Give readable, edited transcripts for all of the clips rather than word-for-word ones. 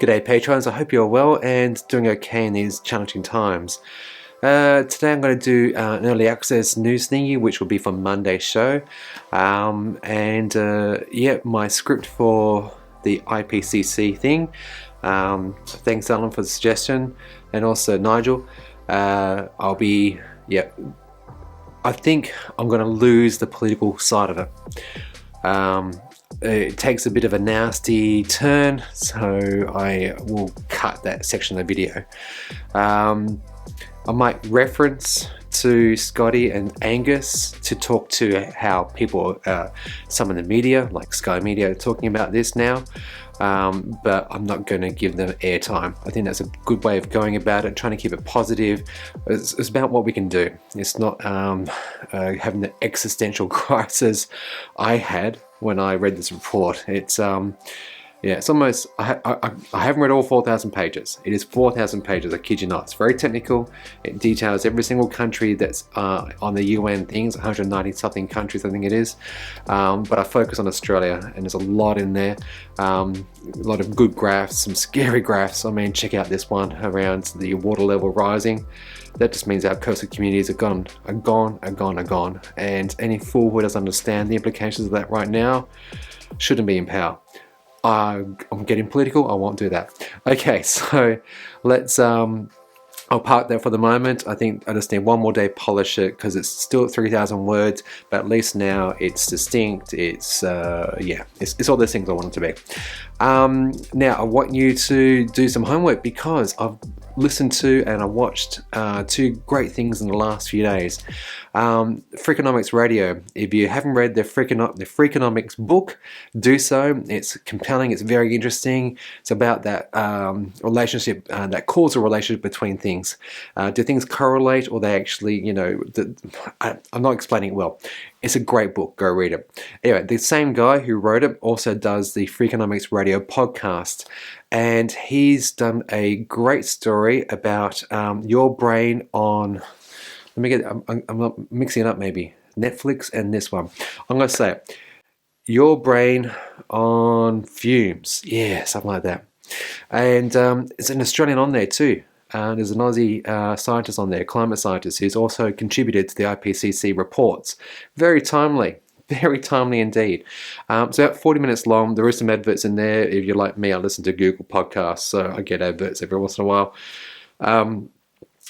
G'day patrons, I hope you're well and doing okay in these challenging times. Today I'm going to do an early access news thingy, which will be for Monday's show. Yeah, my script for the IPCC thing. Thanks Alan for the suggestion, and also Nigel. I think I'm going to lose the political side of it. It takes a bit of a nasty turn, so I will cut that section of the video. I might reference to Scotty and Angus to talk to how people, some in the media, like Sky Media, are talking about this now, but I'm not going to give them airtime. I think that's a good way of going about it, trying to keep it positive. It's about what we can do. It's not having the existential crisis I had when I read this report. It's it's almost, I haven't read all 4,000 pages. It is 4,000 pages, I kid you not. It's very technical. It details every single country that's on the UN things, 190 something countries I think it is. But I focus on Australia, and there's a lot in there. A lot of good graphs, some scary graphs. I mean, check out this one around the water level rising. That just means our coastal communities are gone. And any fool who doesn't understand the implications of that right now shouldn't be in power. I'm getting political, I won't do that. Okay, so let's I'll park that for the moment. I think I just need one more day to polish it, because it's still at 3,000 words, but at least now it's distinct. It's it's all those things I want it to be. Now I want you to do some homework, because I've listened to and I watched two great things in the last few days. Freckonomics Radio. If you haven't read the Freckonomics book, do so. It's compelling, it's very interesting. It's about that relationship, that causal relationship between things. Do things correlate, or they actually, I'm not explaining it well. It's a great book, go read it. Anyway, the same guy who wrote it also does the Freckonomics Radio podcast, and he's done a great story about your brain on, I'm not mixing it up, maybe Netflix and this one. I'm going to say it. Your brain on fumes. Yeah, something like that. And it's an Australian on there too. There's an Aussie scientist on there, climate scientist, who's also contributed to the IPCC reports. Very timely indeed. It's about 40 minutes long. There is some adverts in there. If you're like me, I listen to Google Podcasts, so I get adverts every once in a while.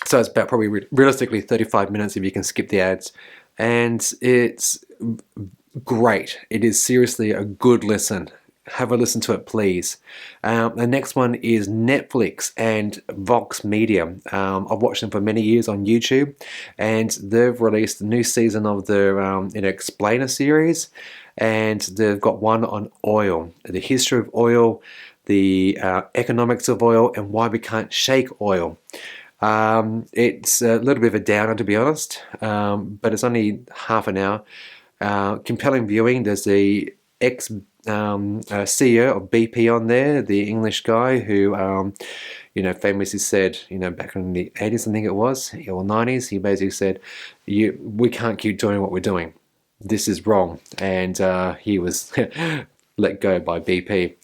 So it's about probably realistically 35 minutes if you can skip the ads. And it's great. It is seriously a good listen. Have a listen to it, please. The next one is Netflix and Vox Media. I've watched them for many years on YouTube, and they've released a new season of their Explainer series, and they've got one on oil, the history of oil, the economics of oil, and why we can't shake oil. It's a little bit of a downer, to be honest, but it's only half an hour. Compelling viewing. There's the CEO of BP on there, the English guy who, famously said, back in the 80s, I think it was, or 90s, he basically said, we can't keep doing what we're doing. This is wrong. And he was let go by BP.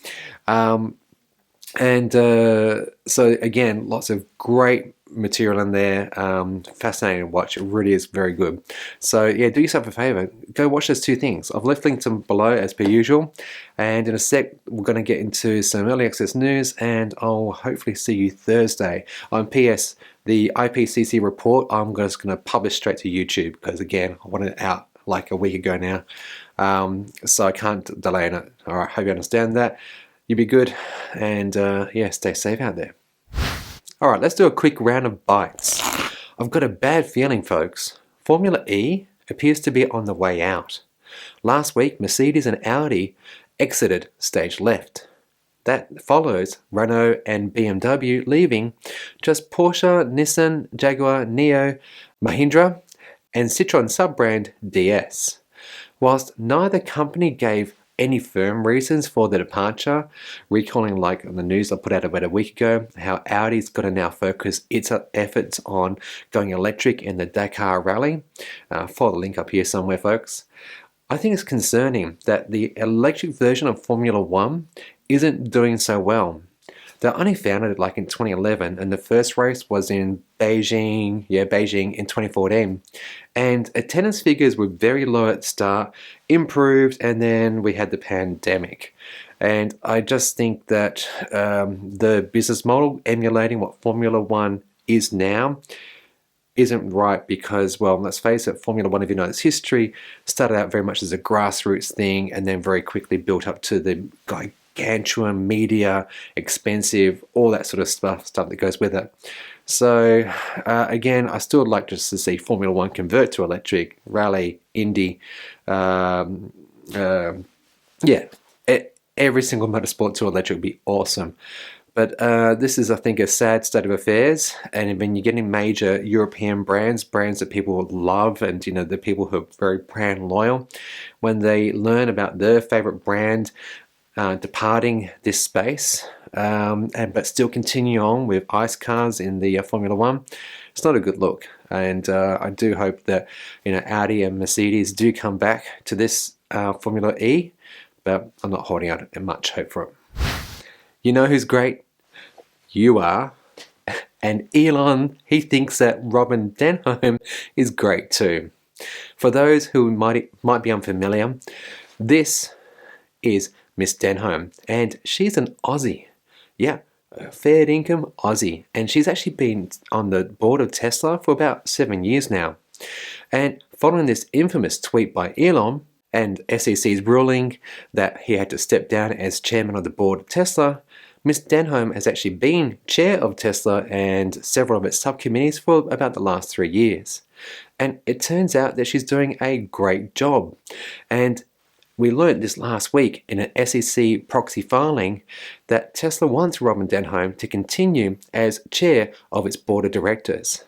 So again, lots of great material in there. Fascinating to watch. It really is very good. So yeah, do yourself a favor, go watch those two things. I've left links them below as per usual, and in a sec we're going to get into some early access news, and I'll hopefully see you Thursday. On PS, the IPCC report I'm just going to publish straight to YouTube, because again, I want it out like a week ago now, so I can't delay on it. Alright, hope you understand that. You be good, and stay safe out there. Alright, let's do a quick round of bites. I've got a bad feeling, folks. Formula E appears to be on the way out. Last week, Mercedes and Audi exited stage left. That follows Renault and BMW leaving, just Porsche, Nissan, Jaguar, NIO, Mahindra, and Citroën sub-brand DS. Whilst neither company gave any firm reasons for the departure, recalling, like on the news I put out about a week ago, how Audi's got to now focus its efforts on going electric in the Dakar Rally. Follow the link up here somewhere, folks. I think it's concerning that the electric version of Formula One isn't doing so well. They were only founded like in 2011, and the first race was in Beijing in 2014. And attendance figures were very low at the start, improved, and then we had the pandemic. And I just think that the business model emulating what Formula One is now isn't right because, well, let's face it, Formula One, if you know its history, started out very much as a grassroots thing and then very quickly built up to the gargantuan media, expensive, all that sort of stuff that goes with it. So again, I still would like just to see Formula One convert to electric, rally, Indy, every single motorsport to electric would be awesome. But this is, I think, a sad state of affairs. And when you're getting major European brands that people love, and the people who are very brand loyal, when they learn about their favorite brand departing this space, but still continue on with ICE cars in the Formula One, it's not a good look. And I do hope that Audi and Mercedes do come back to this Formula E, but I'm not holding out much hope for it. You know who's great? You are. And Elon, he thinks that Robyn Denholm is great too. For those who might be unfamiliar, this is Miss Denholm, and she's an Aussie. Yeah, a fair income Aussie. And she's actually been on the board of Tesla for about 7 years now. And following this infamous tweet by Elon and SEC's ruling that he had to step down as chairman of the board of Tesla, Ms. Denholm has actually been chair of Tesla and several of its subcommittees for about the last 3 years. And it turns out that she's doing a great job. And we learned this last week in an SEC proxy filing that Tesla wants Robyn Denholm to continue as chair of its board of directors.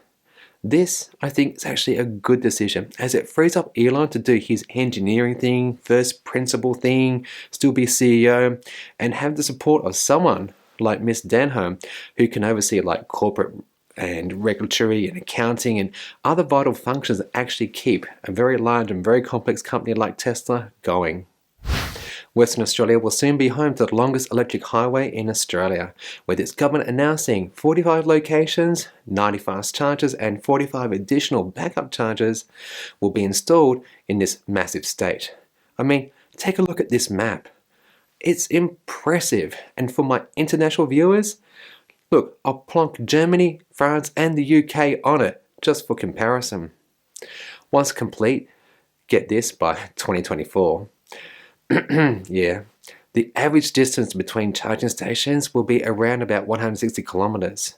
This, I think, is actually a good decision as it frees up Elon to do his engineering thing, first principle thing, still be CEO, and have the support of someone like Miss Denholm who can oversee like corporate and regulatory and accounting and other vital functions that actually keep a very large and very complex company like Tesla going. Western Australia will soon be home to the longest electric highway in Australia, with its government announcing 45 locations, 90 fast chargers and 45 additional backup chargers will be installed in this massive state. I mean, take a look at this map. It's impressive, and for my international viewers, look, I'll plonk Germany, France and the UK on it, just for comparison. Once complete, get this, by 2024. Yeah, the average distance between charging stations will be around about 160 kilometers.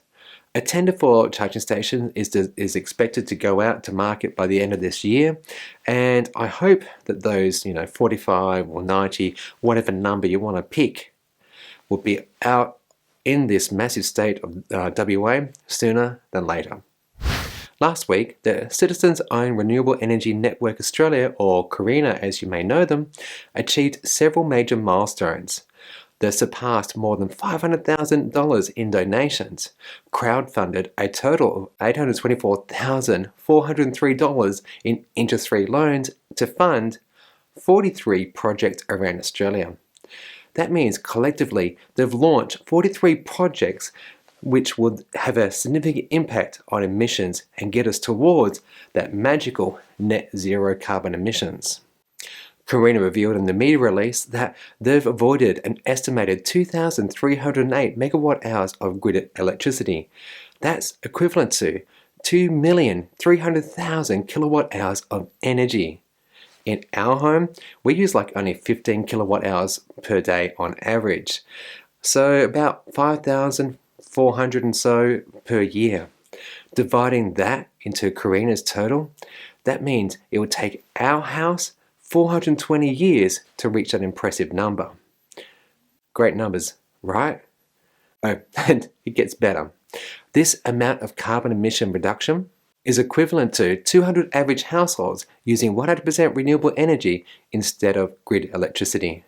A tender for charging station is expected to go out to market by the end of this year, and I hope that those 45 or 90, whatever number you want to pick, will be out in this massive state of WA sooner than later. Last week, the citizens-owned Renewable Energy Network Australia, or CORENA as you may know them, achieved several major milestones. They surpassed more than $500,000 in donations, crowdfunded a total of $824,403 in interest-free loans to fund 43 projects around Australia. That means collectively they've launched 43 projects which would have a significant impact on emissions and get us towards that magical net zero carbon emissions. CORENA revealed in the media release that they've avoided an estimated 2,308 megawatt hours of grid electricity. That's equivalent to 2,300,000 kilowatt hours of energy. In our home, we use like only 15 kilowatt hours per day on average. So about 5,400 and so per year. Dividing that into CORENA's total, that means it would take our house 420 years to reach that impressive number. Great numbers, right? Oh, and it gets better. This amount of carbon emission reduction is equivalent to 200 average households using 100% renewable energy instead of grid electricity.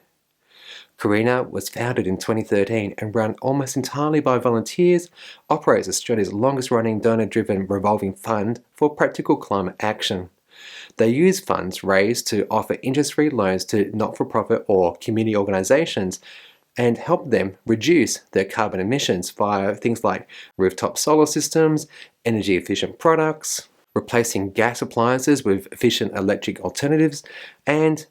CORENA was founded in 2013 and run almost entirely by volunteers, operates Australia's longest-running donor-driven revolving fund for practical climate action. They use funds raised to offer interest-free loans to not-for-profit or community organisations and help them reduce their carbon emissions via things like rooftop solar systems, energy efficient products, replacing gas appliances with efficient electric alternatives, and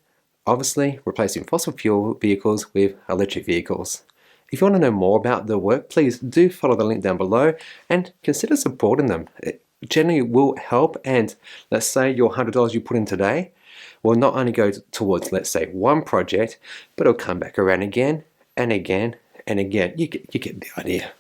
obviously replacing fossil fuel vehicles with electric vehicles. If you want to know more about their work, please do follow the link down below and consider supporting them. It generally will help, and let's say your $100 you put in today will not only go towards, let's say, one project, but it'll come back around again and again and again. You get the idea.